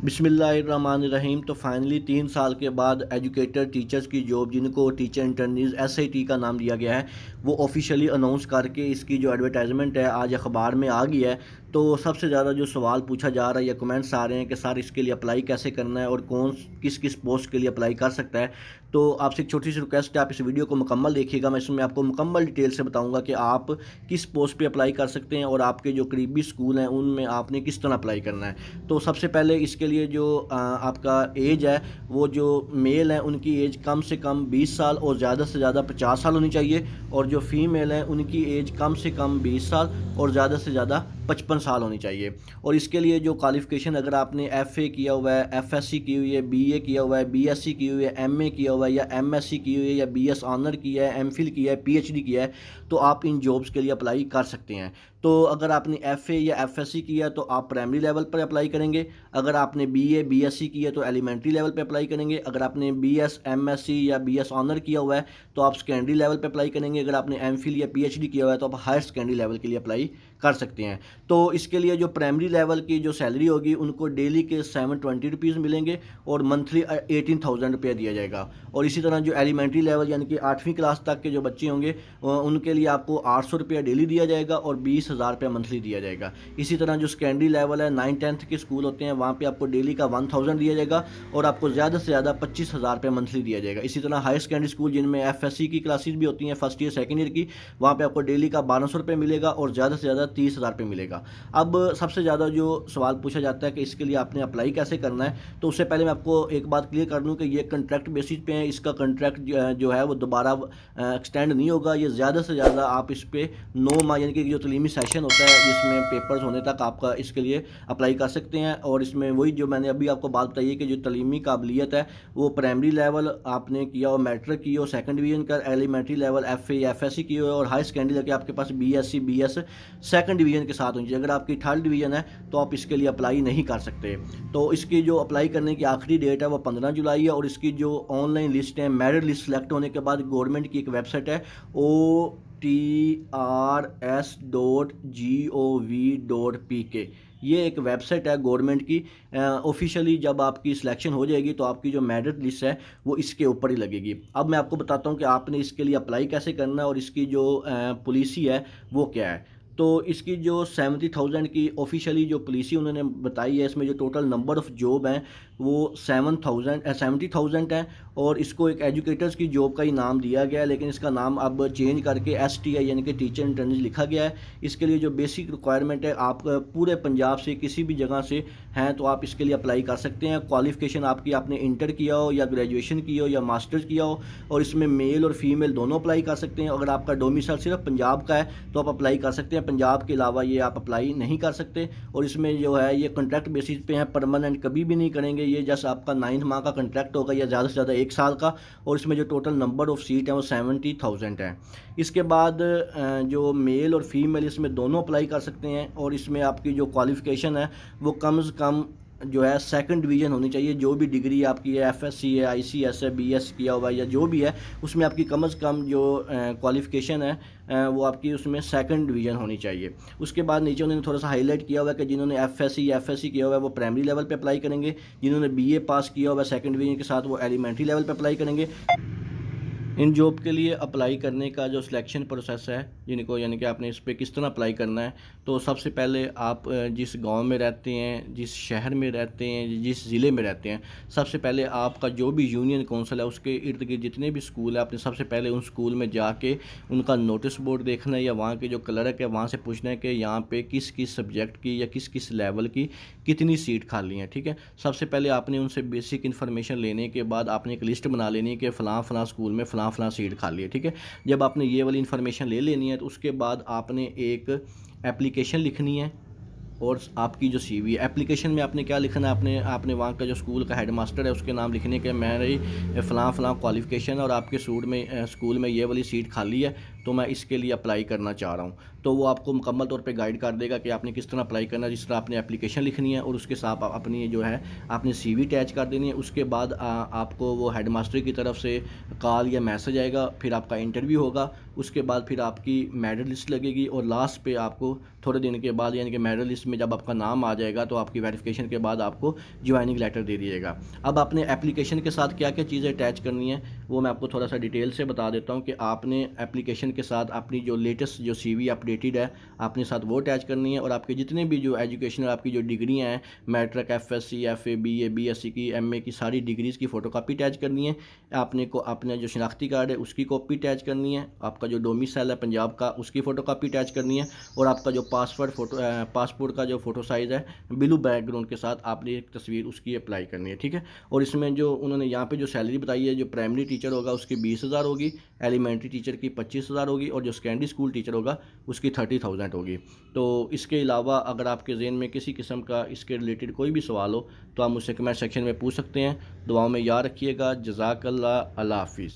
बिस्मिल्लाहिर्रहमानिर्रहीम। तो फाइनली 3 साल के बाद एजुकेटर टीचर्स की जॉब, जिनको टीचर इंटर्नीज SIT का नाम दिया गया है, वो ऑफिशियली अनाउंस करके इसकी जो एडवर्टाइजमेंट है आज अखबार में आ गई है। तो सबसे ज़्यादा जो सवाल पूछा जा रहा है या कमेंट्स आ रहे हैं कि सर इसके लिए अप्लाई कैसे करना है और कौन किस किस पोस्ट के लिए अप्लाई कर सकता है। तो आपसे एक छोटी सी रिक्वेस्ट है, आप इस वीडियो को मुकम्मल देखिएगा। मैं इसमें आपको मुकम्मल डिटेल से बताऊंगा कि आप किस पोस्ट पे अप्लाई कर सकते हैं और आपके जो करीबी स्कूल हैं उनमें आपने किस तरह अप्लाई करना है। तो सबसे पहले इसके लिए जो आपका एज है, वो जो मेल हैं उनकी एज कम से कम 20 साल और ज़्यादा से ज़्यादा 50 साल होनी चाहिए, और जो फीमेल हैं उनकी एज कम से कम 20 साल और ज़्यादा से ज़्यादा 55 साल होनी चाहिए। और इसके लिए जो क्वालिफ़िकेशन, अगर आपने FA किया हुआ है, FSC की हुई है, BA किया हुआ है, BSc की हुई है, MA किया हुआ है या MSc की हुई है या BS ऑनर किया है, MPhil किया है, PhD किया है, तो आप इन जॉब्स के लिए अप्लाई कर सकते हैं। तो अगर आपने FA या FSC किया तो आप प्राइमरी लेवल पर अप्लाई करेंगे। अगर आपने BA BSc किया तो एलिमेंट्री लेवल पे अप्लाई करेंगे। अगर आपने BS MSc या BS ऑनर किया हुआ है तो आप सेकेंडरी लेवल पे अप्लाई करेंगे। अगर आपने MPhil या PhD किया हुआ है तो आप हायर सेकेंडरी लेवल के लिए अप्लाई कर सकते हैं। तो इसके लिए जो प्राइमरी लेवल की जो सैलरी होगी उनको डेली के 720 रुपीज़ मिलेंगे और मंथली 18,000 रुपया दिया जाएगा। और इसी तरह जो एलिमेंट्री लेवल यानी कि 8वीं क्लास तक के जो बच्चे होंगे उनके लिए आपको 800 रुपया डेली दिया जाएगा और 20,000 रुपया मंथली दिया जाएगा। इसी तरह जो सेकेंडरी लेवल है, 9th-10th के स्कूल होते हैं, वहाँ पे आपको डेली का 1000 दिया जाएगा और आपको ज़्यादा से ज़्यादा 25,000 रुपया मंथली दिया जाएगा। इसी तरह हायर सेकेंडरी स्कूल जिनमें FSC की क्लासेस भी होती हैं, फर्स्ट ईयर सेकेंड ईयर की, वहाँ पे आपको डेली का 1200 रुपये मिलेगा और ज़्यादा से ज़्यादा 30,000 रुपये मिलेगा। अब सबसे ज़्यादा जो सवाल पूछा जाता है कि इसके लिए आपने अप्लाई कैसे करना है, तो उससे पहले मैं आपको एक बात क्लियर कर दूँ कि ये कॉन्ट्रैक्ट बेसिस पे है। इसका कॉन्ट्रैक्ट जो है वो दोबारा एक्सटेंड नहीं होगा। ये ज़्यादा से ज़्यादा आप इस पर 9 माह यानी कि जो तलीमी सेशन होता है जिसमें पेपर्स होने तक आपका इसके लिए अप्लाई कर सकते हैं। और इसमें वही जो मैंने अभी आपको बात बताई है कि जो तलीमी काबिलियत है वो प्राइमरी लेवल आपने किया हो, मैट्रिक की हो, सेकंड डिवीज़न का, एलिमेंट्री लेवल FA या FSC की हो और हाई सेकेंडरी लेके आपके पास BSc BS सेकंड डिवीज़न के साथ होनी चाहिए। अगर आपकी थर्ड डिवीज़न है तो आप इसके लिए अप्लाई नहीं कर सकते। तो इसकी जो अप्लाई करने की आखिरी डेट है वो 15 जुलाई है। और इसकी जो ऑनलाइन लिस्ट है, मेरिट लिस्ट सेलेक्ट होने के बाद गवर्नमेंट की एक वेबसाइट है OTRS.gov.pk, ये एक वेबसाइट है गवर्नमेंट की। ऑफिशियली जब आपकी सिलेक्शन हो जाएगी तो आपकी जो मेरिट लिस्ट है वो इसके ऊपर ही लगेगी। अब मैं आपको बताता हूँ कि आपने इसके लिए अप्लाई कैसे करना है और इसकी जो पॉलिसी है वो क्या है। तो इसकी जो 70,000 की ऑफिशियली जो पॉलिसी उन्होंने बताई है, इसमें जो टोटल नंबर ऑफ़ जॉब हैं वो 70,000 है। और इसको एक एजुकेटर्स की जॉब का ही नाम दिया गया है, लेकिन इसका नाम अब चेंज करके STI यानी कि टीचर इंटर्नीज लिखा गया है। इसके लिए जो बेसिक रिक्वायरमेंट है, आप पूरे पंजाब से किसी भी जगह से हैं तो आप इसके लिए अप्लाई कर सकते हैं। क्वालिफ़िकेशन आपकी, आपने इंटर किया हो या ग्रेजुएशन किया हो या मास्टर्स किया हो, और इसमें मेल और फीमेल दोनों अप्लाई कर सकते हैं। अगर आपका डोमिसाइल सिर्फ पंजाब का है तो आप अप्लाई कर सकते हैं, पंजाब के अलावा ये आप अप्लाई नहीं कर सकते। और इसमें जो है ये कॉन्ट्रैक्ट बेसिस पे है, परमानेंट कभी भी नहीं करेंगे। ये जस्ट आपका 9 माह का कॉन्ट्रैक्ट होगा या ज़्यादा से ज़्यादा 1 साल का। और इसमें जो टोटल नंबर ऑफ़ सीट है वो 70,000 है। इसके बाद जो मेल और फीमेल इसमें दोनों अप्लाई कर सकते हैं। और इसमें आपकी जो क्वालिफ़िकेशन है वो कम से कम जो है सेकंड डिवीज़न होनी चाहिए। जो भी डिग्री आपकी है, FSC है, ICS है, BS किया हुआ है या जो भी है, उसमें आपकी कम से कम जो क्वालिफ़िकेशन है वो आपकी उसमें सेकंड डिवीज़न होनी चाहिए। उसके बाद नीचे उन्होंने थोड़ा सा हाईलाइट किया हुआ है कि जिन्होंने FSC या FSC किया हुआ है वो प्राइमरी लेवल पे अप्लाई करेंगे, जिन्होंने BA पास किया हुआ है सेकंड डिवीज़न के साथ वो एलिमेंट्री लेवल पे अप्लाई करेंगे। इन जॉब के लिए अप्लाई करने का जो सिलेक्शन प्रोसेस है, जिनको यानी कि आपने इस पर किस तरह अप्लाई करना है, तो सबसे पहले आप जिस गांव में रहते हैं, जिस शहर में रहते हैं, जिस ज़िले में रहते हैं, सबसे पहले आपका जो भी यूनियन काउंसिल है उसके इर्द गिर्द जितने भी स्कूल है, आपने सबसे पहले उन स्कूल में जाके उनका नोटिस बोर्ड देखना है या वहाँ के जो क्लर्क है वहाँ से पूछना है कि यहाँ पर किस किस सब्जेक्ट की या किस किस लेवल की कितनी सीट खाली हैं। ठीक है, सबसे पहले आपने उनसे बेसिक इन्फॉर्मेशन लेने के बाद आपने एक लिस्ट बना लेनी है कि फ़लाँ स्कूल में फ़लाँ सीट खाली है। ठीक है, जब आपने ये वाली इन्फॉर्मेशन ले लेनी है तो उसके बाद आपने एक एप्लीकेशन लिखनी है और आपकी जो CV है, एप्लीकेशन में आपने क्या लिखना है, आपने वहाँ का जो स्कूल का हेडमास्टर है उसके नाम लिखने के मेरी फ़लाँ क्वालिफ़िकेशन और आपके स्कूल में ये वाली सीट खाली है, तो मैं इसके लिए अप्लाई करना चाह रहा हूँ। तो वो आपको मुकम्मल तौर पे गाइड कर देगा कि आपने किस तरह अप्लाई करना है। जिस तरह आपने एप्लीकेशन लिखनी है और उसके साथ अपनी जो है आपने CV अटैच कर देनी है। उसके बाद आपको वो हेडमास्टर की तरफ से कॉल या मैसेज आएगा, फिर आपका इंटरव्यू होगा। उसके बाद फिर आपकी मेरिट लिस्ट लगेगी और लास्ट पे आपको थोड़े दिन के बाद, यानी कि मेरिट लिस्ट में जब आपका नाम आ जाएगा तो आपकी वेरिफिकेशन के बाद आपको ज्वाइनिंग लेटर दे दिएगा। अब आपने एप्लीकेशन के साथ क्या क्या चीज़ें अटैच करनी है वो मैं आपको थोड़ा सा डिटेल से बता देता हूँ कि आपने एप्लीकेशन के साथ अपनी जो लेटेस्ट जो CV अपडेटेड है आपने साथ वो अटैच करनी है, और आपके जितने भी जो एजुकेशनल आपकी जो डिग्रियाँ हैं, matric, FSc, FA, BA, BSc की, MA की सारी डिग्रीज़ की फ़ोटोकॉपी अटैच करनी है। आपने को अपना जो शनाख्ती कार्ड है उसकी कॉपी अटैच करनी है। आपका जो डोमिसाइल है पंजाब का उसकी फ़ोटोकॉपी अटैच करनी है। और आपका जो पासपोर्ट का जो फ़ोटो साइज़ है ब्लू बैकग्राउंड के साथ आपने एक तस्वीर उसकी अप्लाई करनी है, ठीक है। और इसमें जो उन्होंने यहाँ पे जो सैलरी बताई है, जो प्राइमरी टीचर होगा उसकी 20,000 होगी, एलिमेंट्री टीचर की 25,000 होगी, और जो सेकेंडरी स्कूल टीचर होगा उसकी 30,000 होगी। तो इसके अलावा अगर आपके ज़हन में किसी किस्म का इसके रिलेटेड कोई भी सवाल हो तो आप मुझसे कमेंट सेक्शन में पूछ सकते हैं। दुआओं में याद रखिएगा। जज़ाकल्लाह। अल्लाह हाफ़िज़।